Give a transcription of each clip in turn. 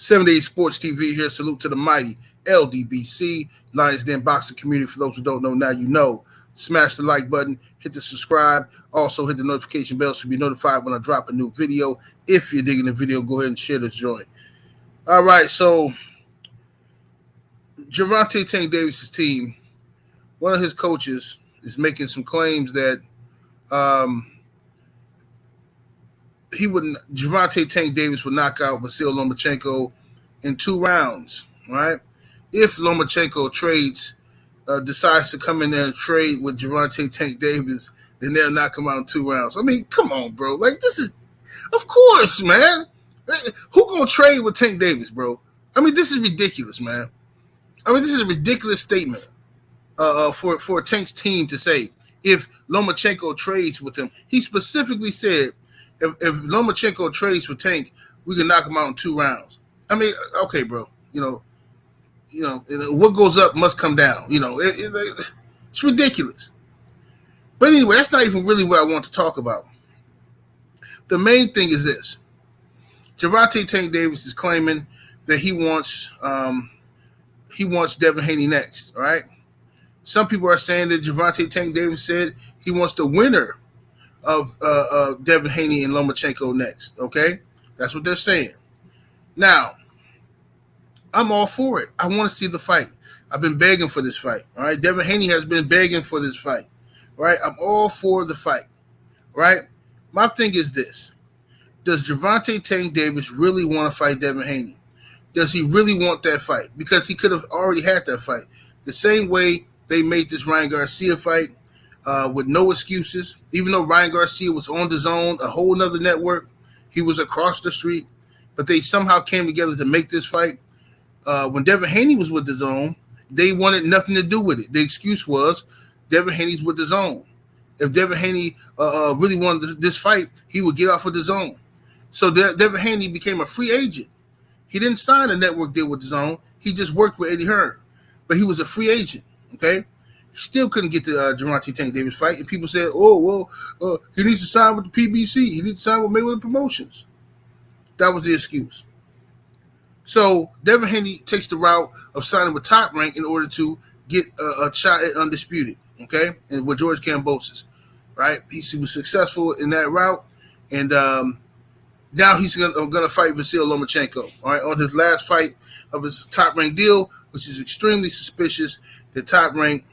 7 Days Sports TV here. Salute to the mighty ldbc, Lions Den Boxing community. For those who don't know, now you know. Smash the like button, hit the subscribe, also hit the notification bell so you'll be notified when I drop a new video. If you're digging the video, go ahead and share this joint. All right, so Gervonta Tank Davis' team, one of his coaches is making some claims that Gervonta Tank Davis would knock out Vasyl Lomachenko in 2 rounds, right? If Lomachenko decides to come in there and trade with Gervonta Tank Davis, then they'll knock him out in 2 rounds. I mean, come on, bro. Like, this is, of course, man. Who gonna trade with Tank Davis, bro? I mean, this is ridiculous, man. I mean, this is a ridiculous statement for Tank's team to say. If Lomachenko trades with him, he specifically said, if Lomachenko trades with Tank, we can knock him out in 2 rounds. I mean, okay, bro. What goes up must come down. It's ridiculous. But anyway, that's not even really what I want to talk about. The main thing is this. Gervonta Tank Davis is claiming that he wants Devin Haney next, all right? Some people are saying that Gervonta Tank Davis said he wants the winner of Devin Haney and Lomachenko next, okay? That's what they're saying. Now, I'm all for it. I want to see the fight. I've been begging for this fight, all right? Devin Haney has been begging for this fight, all right? I'm all for the fight, right? My thing is this. Does Gervonta Tank Davis really want to fight Devin Haney? Does he really want that fight? Because he could have already had that fight. The same way they made this Ryan Garcia fight with no excuses. Even though Ryan Garcia was on the zone, a whole nother network, he was across the street. But they somehow came together to make this fight. When Devin Haney was with the zone, they wanted nothing to do with it. The excuse was Devin Haney's with the zone. If Devin Haney really wanted this fight, he would get off of the zone. So Devin Haney became a free agent. He didn't sign a network deal with the zone. He just worked with Eddie Hearn. But he was a free agent, okay? He still couldn't get the Gervonta Tank Davis fight. And people said, he needs to sign with the PBC. He needs to sign with Mayweather Promotions. That was the excuse. So Devin Haney takes the route of signing with Top Rank in order to get a shot at Undisputed, okay? And with George Kambosos, right? He was successful in that route. And now he's going to fight Vasyl Lomachenko, all right, on his last fight of his Top Rank deal, which is extremely suspicious that Top Rank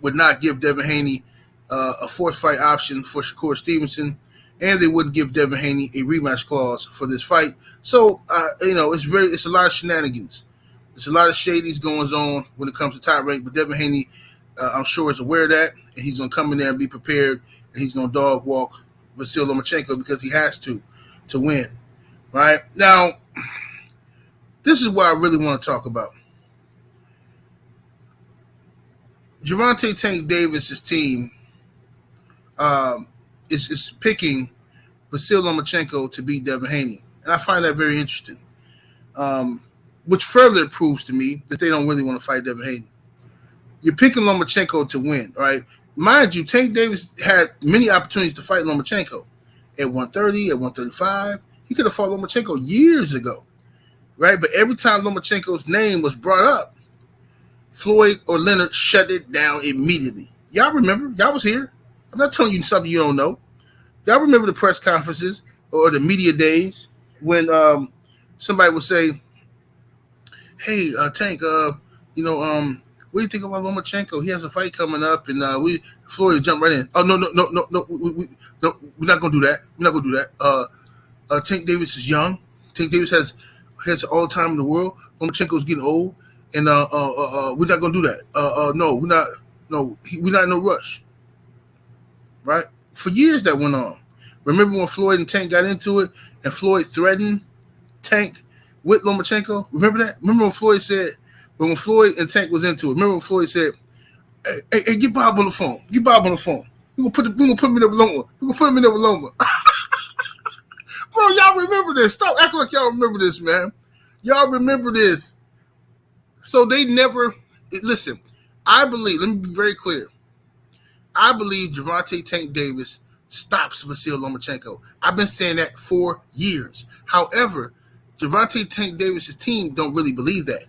would not give Devin Haney a fourth fight option for Shakur Stevenson, and they wouldn't give Devin Haney a rematch clause for this fight. So, it's a lot of shenanigans. There's a lot of shadies going on when it comes to Top Rank, but Devin Haney, I'm sure, is aware of that, and he's going to come in there and be prepared, and he's going to dog walk Vasyl Lomachenko because he has to win, right? Now, this is what I really want to talk about. Gervonta Tank Davis' team is picking Vasyl Lomachenko to beat Devin Haney. And I find that very interesting, which further proves to me that they don't really want to fight Devin Haney. You're picking Lomachenko to win, right? Mind you, Tank Davis had many opportunities to fight Lomachenko. At 130, at 135. He could have fought Lomachenko years ago, right? But every time Lomachenko's name was brought up, Floyd or Leonard shut it down immediately. Y'all remember? Y'all was here. I'm not telling you something you don't know. Y'all remember the press conferences or the media days when somebody would say, hey, Tank, what do you think about Lomachenko? He has a fight coming up, and Floyd jumped right in. Oh, no, we're not gonna do that. We're not gonna do that. Tank Davis is young. Tank Davis has all the time in the world. Lomachenko's getting old, and we're not gonna do that. No, we're not. No, we're not in no rush. Right? For years that went on. Remember when Floyd and Tank got into it, and Floyd threatened Tank with Lomachenko? Remember that? Remember when Floyd said, when Floyd and Tank was into it? Remember when Floyd said, "Hey, get Bob on the phone. Get Bob on the phone. We're gonna put him in over Loma. We're gonna put him in over Loma." Bro, y'all remember this? Stop acting like y'all remember this, man. Y'all remember this. So they never listen. I believe. Let me be very clear. I believe Gervonta Tank Davis stops Vasyl Lomachenko. I've been saying that for years. However, Gervonta Tank Davis' team don't really believe that.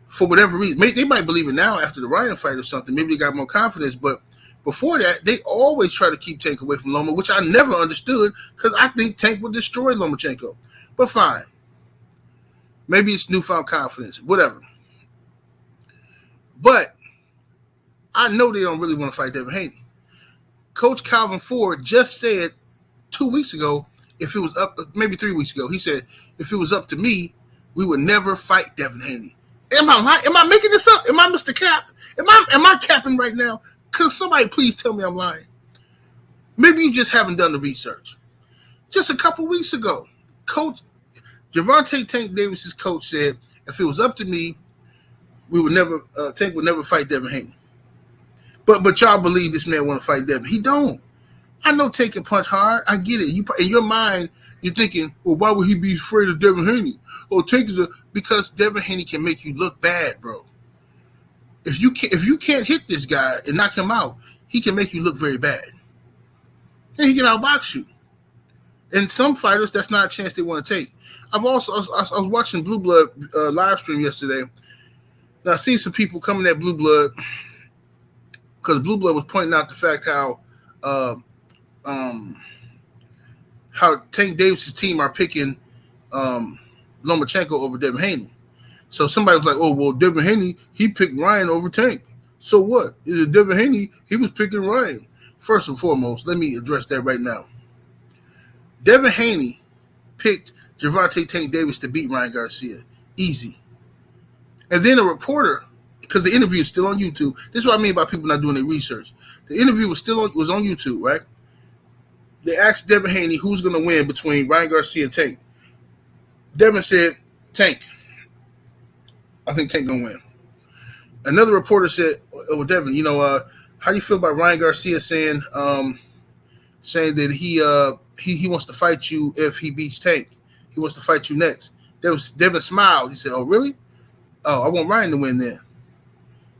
For whatever reason. They might believe it now after the Ryan fight or something. Maybe they got more confidence, but before that, they always try to keep Tank away from Loma, which I never understood because I think Tank would destroy Lomachenko. But fine. Maybe it's newfound confidence, whatever. But I know they don't really want to fight Devin Haney. Coach Calvin Ford just said 2 weeks ago, if it was up, maybe 3 weeks ago, he said, if it was up to me, we would never fight Devin Haney. Am I lying? Am I making this up? Am I Mr. Cap? Am I capping right now? Because somebody please tell me I'm lying. Maybe you just haven't done the research. Just a couple weeks ago, Coach Gervonta Tank Davis' coach said, if it was up to me, we would never Tank would never fight Devin Haney. But y'all believe this man want to fight Devin. He don't. I know Tank can punch hard. I get it. In your mind, you're thinking, well, why would he be afraid of Devin Haney? Oh, Tank is because Devin Haney can make you look bad, bro. If you can't hit this guy and knock him out, he can make you look very bad. And he can outbox you. And some fighters, that's not a chance they want to take. I was watching Blue Blood live stream yesterday. Now I see some people coming at Blue Blood because Blue Blood was pointing out the fact how Tank Davis' team are picking Lomachenko over Devin Haney. So somebody was like, oh, well, Devin Haney, he picked Ryan over Tank. So what? Is it Devin Haney? He was picking Ryan. First and foremost, let me address that right now. Devin Haney picked Gervonta Tank Davis to beat Ryan Garcia. Easy. And then a reporter, because the interview is still on YouTube. This is what I mean by people not doing their research. The interview was on YouTube, right? They asked Devin Haney who's going to win between Ryan Garcia and Tank. Devin said, Tank. I think Tank going to win. Another reporter said, oh, Devin, how you feel about Ryan Garcia saying that he wants to fight you if he beats Tank? He wants to fight you next. Devin smiled. He said, oh, really? Oh, I want Ryan to win then.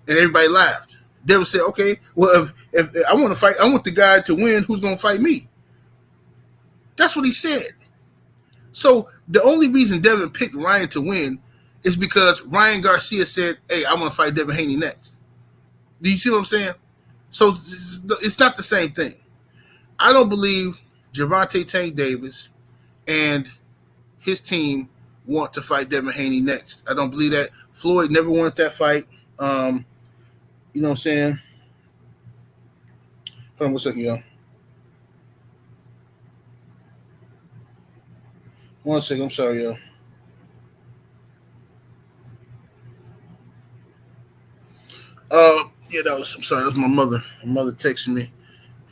And everybody laughed. Devin said, okay, well, if I want to fight, I want the guy to win who's going to fight me. That's what he said. So the only reason Devin picked Ryan to win is because Ryan Garcia said, hey, I want to fight Devin Haney next. Do you see what I'm saying? So it's not the same thing. I don't believe Gervonta Tank Davis and his team want to fight Devin Haney next. I don't believe that. Floyd never wanted that fight. You know what I'm saying? Hold on 1 second, y'all. 1 second, I'm sorry, y'all. I'm sorry, that's my mother. My mother texting me.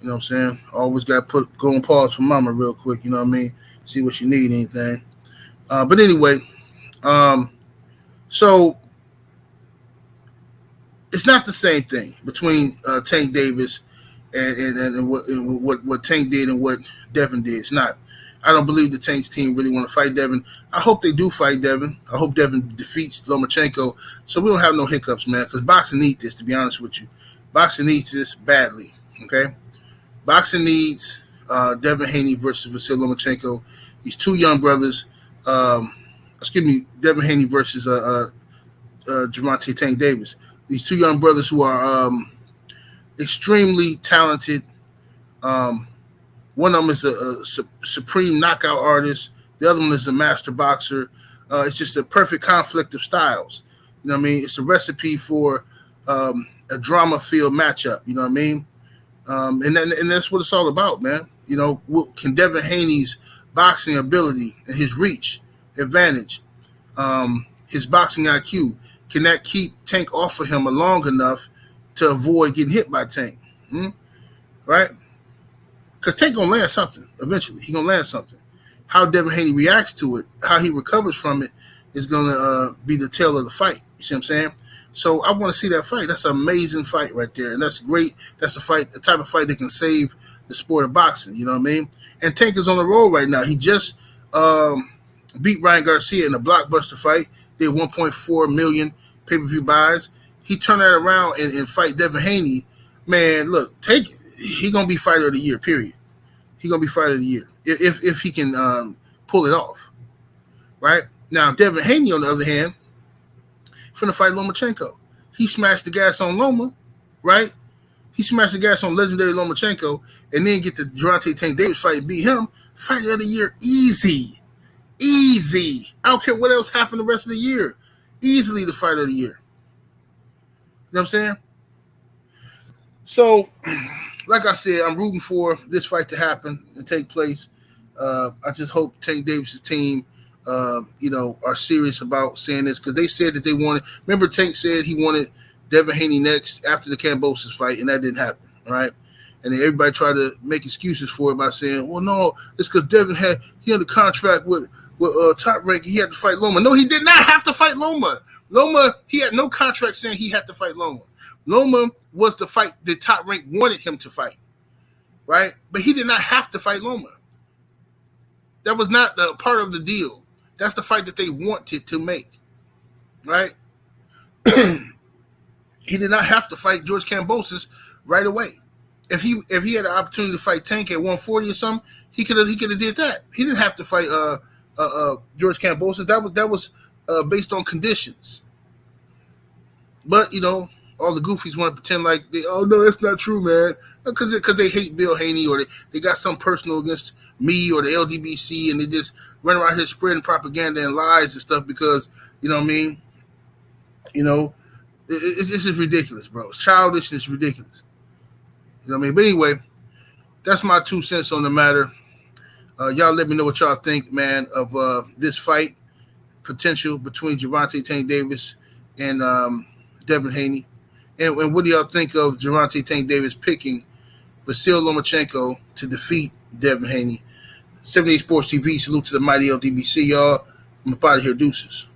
You know what I'm saying? Always got to go on pause for mama real quick, you know what I mean? See what she need, anything. But anyway, so it's not the same thing between Tank Davis and what Tank did and what Devin did. It's not. I don't believe the Tank's team really want to fight Devin. I hope they do fight Devin. I hope Devin defeats Lomachenko so we don't have no hiccups, man, because boxing needs this, to be honest with you. Boxing needs this badly, okay? Boxing needs Devin Haney versus Vasily Lomachenko. These two young brothers, Devin Haney versus Gervonta Tank Davis. These two young brothers who are extremely talented. One of them is a supreme knockout artist. The other one is a master boxer. It's just a perfect conflict of styles. You know what I mean? It's a recipe for a drama-filled matchup. You know what I mean? And that's what it's all about, man. You know, can Devin Haney's boxing ability and his reach, advantage, his boxing IQ, can that keep Tank off of him long enough to avoid getting hit by Tank? Right? Because Tank going to land something eventually. He going to land something. How Devin Haney reacts to it, how he recovers from it, is going to be the tail of the fight. You see what I'm saying? So I want to see that fight. That's an amazing fight right there. And that's great. That's the type of fight that can save the sport of boxing. You know what I mean? And Tank is on the roll right now. He just beat Ryan Garcia in a blockbuster fight. Did 1.4 million pay-per-view buys. He turned that around and fight Devin Haney. Man, look, Tank, he going to be fighter of the year, period. He going to be fighter of the year if he can pull it off. right? Now, Devin Haney, on the other hand, finna fight Lomachenko. He smashed the gas on Loma, right? He smashed the gas on legendary Lomachenko, and then get the Gervonta Tank Davis fight and beat him. Fight of the year, easy. Easy. I don't care what else happened the rest of the year. Easily the fight of the year. You know what I'm saying? So, like I said, I'm rooting for this fight to happen and take place. I just hope Tank Davis' team, are serious about saying this, because they said that they wanted. Remember, Tank said he wanted Devin Haney next after the Kambosos fight, and that didn't happen. All right, and then everybody tried to make excuses for it by saying, "Well, no, it's because Devin had a contract with Top Rank. He had to fight Loma." No, he did not have to fight Loma. Loma, he had no contract saying he had to fight Loma. Loma was the fight that Top Rank wanted him to fight, right? But he did not have to fight Loma. That was not the part of the deal. That's the fight that they wanted to make, right? He did not have to fight George Kambosos right away. If he had an opportunity to fight Tank at 140 or something, he could have did that. He didn't have to fight George Kambosos. That was based on conditions. But all the goofies want to pretend like no, that's not true, man. Because they hate Bill Haney, or they got some personal against me or the LDBC, and they just run around here spreading propaganda and lies and stuff because, you know what I mean? This is ridiculous, bro. It's childish and it's ridiculous. You know what I mean? But anyway, that's my 2 cents on the matter. Y'all let me know what y'all think, man, of this fight potential between Gervonta Tank Davis and Devin Haney. And what do y'all think of Gervonta Tank Davis picking Vasyl Lomachenko to defeat Devin Haney? 78 Sports TV, salute to the mighty LDBC, y'all. I'm up out of here, deuces.